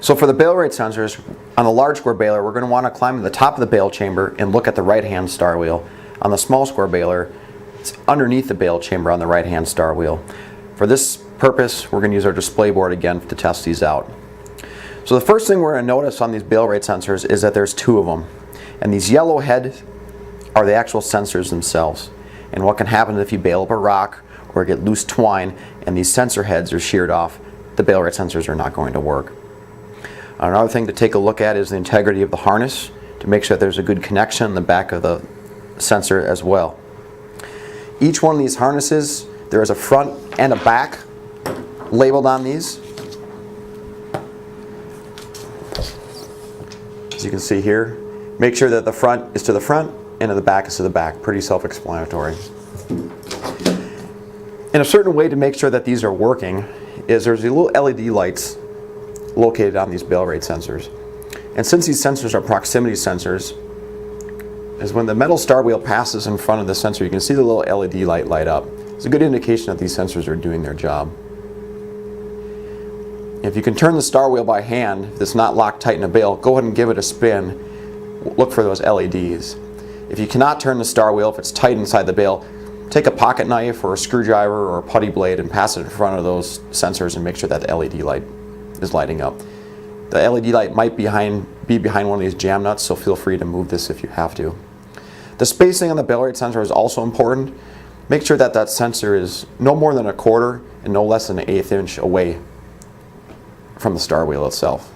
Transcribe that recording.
So for the bale rate sensors, on the large square baler, we're going to want to climb to the top of the bale chamber and look at the right-hand star wheel. On the small square baler, it's underneath the bale chamber on the right-hand star wheel. For this purpose, we're going to use our display board again to test these out. So the first thing we're going to notice on these bale rate sensors is that there's two of them. And these yellow heads are the actual sensors themselves. And what can happen if you bale up a rock or get loose twine and these sensor heads are sheared off, the bale rate sensors are not going to work. Another thing to take a look at is the integrity of the harness to make sure that there's a good connection in the back of the sensor as well. Each one of these harnesses, there is a front and a back labeled on these. As you can see here, make sure that the front is to the front and the back is to the back. Pretty self-explanatory. And a certain way to make sure that these are working is there's the little LED lights located on these bale rate sensors. And since these sensors are proximity sensors, is when the metal star wheel passes in front of the sensor, you can see the little LED light light up. It's a good indication that these sensors are doing their job. If you can turn the star wheel by hand, if it's not locked tight in a bale, go ahead and give it a spin. Look for those LEDs. If you cannot turn the star wheel, if it's tight inside the bale, take a pocket knife or a screwdriver or a putty blade and pass it in front of those sensors and make sure that the LED light is lighting up. The LED light might be behind one of these jam nuts, so feel free to move this if you have to. The spacing on the bale rate sensor is also important. Make sure that that sensor is no more than 1/4 and no less than 1/8 inch away from the star wheel itself.